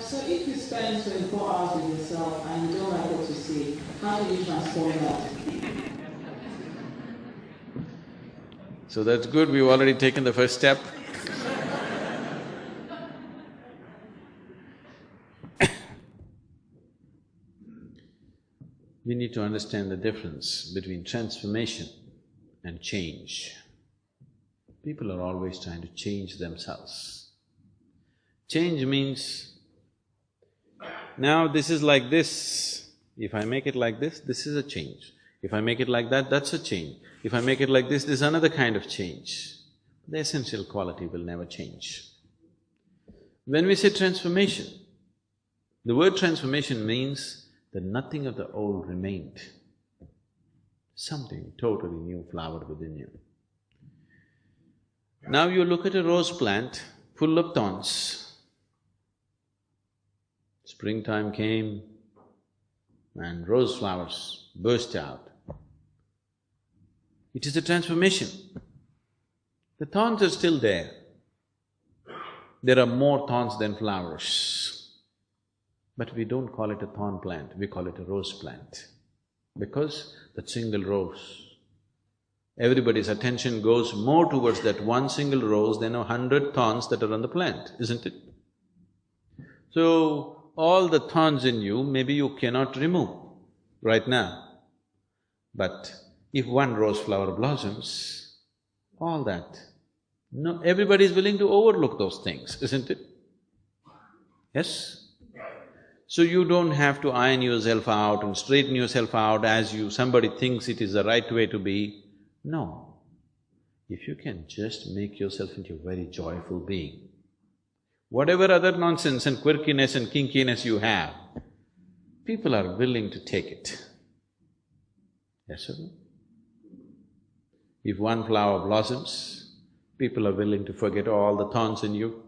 So if you spend 24 hours with yourself and you don't like what you see, how do you transform that? So that's good, we've already taken the first step. We need to understand the difference between transformation and change. People are always trying to change themselves. Change means, now this is like this, if I make it like this is a change. If I make it like that, that's a change. If I make it like this is another kind of change. The essential quality will never change. When we say transformation, the word transformation means that nothing of the old remained. Something totally new flowered within you. Now you look at a rose plant full of thorns. Springtime came and rose flowers burst out. It is a transformation. The thorns are still there. There are more thorns than flowers. But we don't call it a thorn plant, we call it a rose plant. Because that single rose, everybody's attention goes more towards that one single rose than 100 thorns that are on the plant, isn't it? So, all the thorns in you, maybe you cannot remove right now. But if one rose flower blossoms, all that, no, everybody is willing to overlook those things, isn't it? Yes? So you don't have to iron yourself out and straighten yourself out as somebody thinks it is the right way to be. No. If you can just make yourself into a very joyful being, whatever other nonsense and quirkiness and kinkiness you have, people are willing to take it. Yes or no? If one flower blossoms, people are willing to forget all the thorns in you.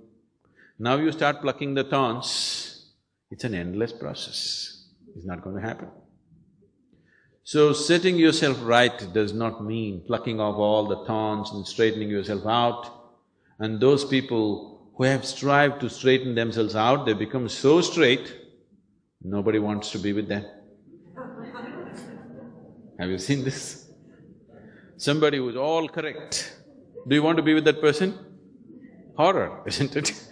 Now you start plucking the thorns, it's an endless process, it's not going to happen. So setting yourself right does not mean plucking off all the thorns and straightening yourself out. And those people who have strived to straighten themselves out, they become so straight, nobody wants to be with them. Have you seen this? Somebody who's all correct, do you want to be with that person? Horror, isn't it?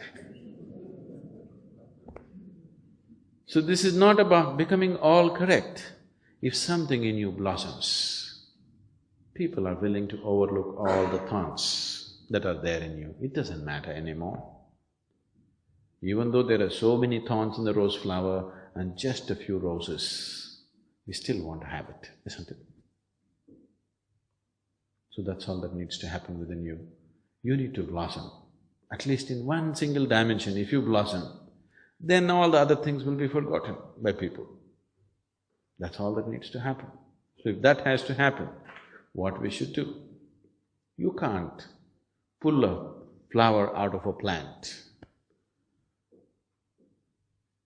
So this is not about becoming all correct. If something in you blossoms, people are willing to overlook all the thorns that are there in you. It doesn't matter anymore. Even though there are so many thorns in the rose flower and just a few roses, we still want to have it, isn't it? So that's all that needs to happen within you. You need to blossom. At least in one single dimension, if you blossom, then all the other things will be forgotten by people. That's all that needs to happen. So if that has to happen, what we should do? You can't pull a flower out of a plant.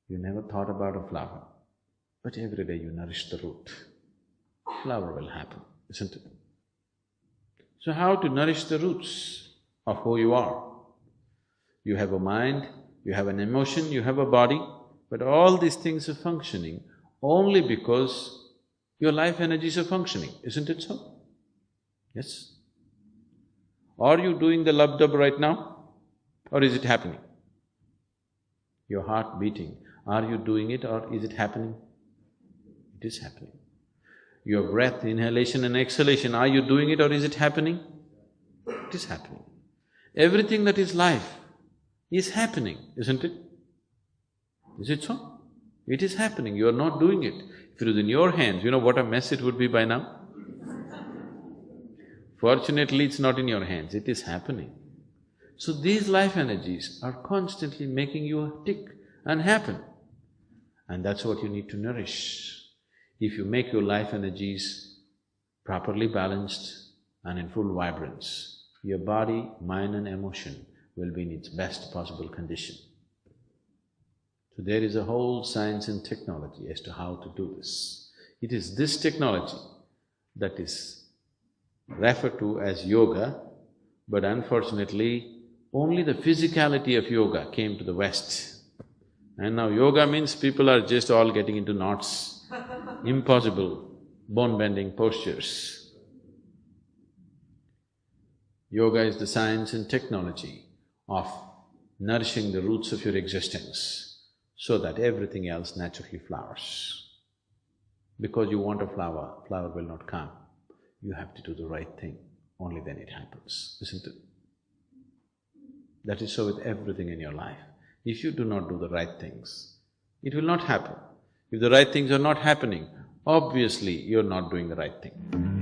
You never thought about a flower, but every day you nourish the root. Flower will happen, isn't it? So how to nourish the roots of who you are? You have a mind, you have an emotion, you have a body, but all these things are functioning only because your life energies are functioning, isn't it so? Yes? Are you doing the lub-dub right now, or is it happening? Your heart beating, are you doing it or is it happening? It is happening. Your breath, inhalation and exhalation, are you doing it or is it happening? It is happening. Everything that is life is happening, isn't it? Is it so? It is happening, you are not doing it. If it was in your hands, you know what a mess it would be by now? Fortunately, it's not in your hands, it is happening. So these life energies are constantly making you tick and happen. And that's what you need to nourish. If you make your life energies properly balanced and in full vibrance, your body, mind and emotion will be in its best possible condition. So there is a whole science and technology as to how to do this. It is this technology that is referred to as yoga, but unfortunately, only the physicality of yoga came to the West. And now yoga means people are just all getting into knots, impossible, bone-bending postures. Yoga is the science and technology of nourishing the roots of your existence so that everything else naturally flowers. Because you want a flower, flower will not come. You have to do the right thing, only then it happens, isn't it? That is so with everything in your life. If you do not do the right things, it will not happen. If the right things are not happening, obviously you're not doing the right thing.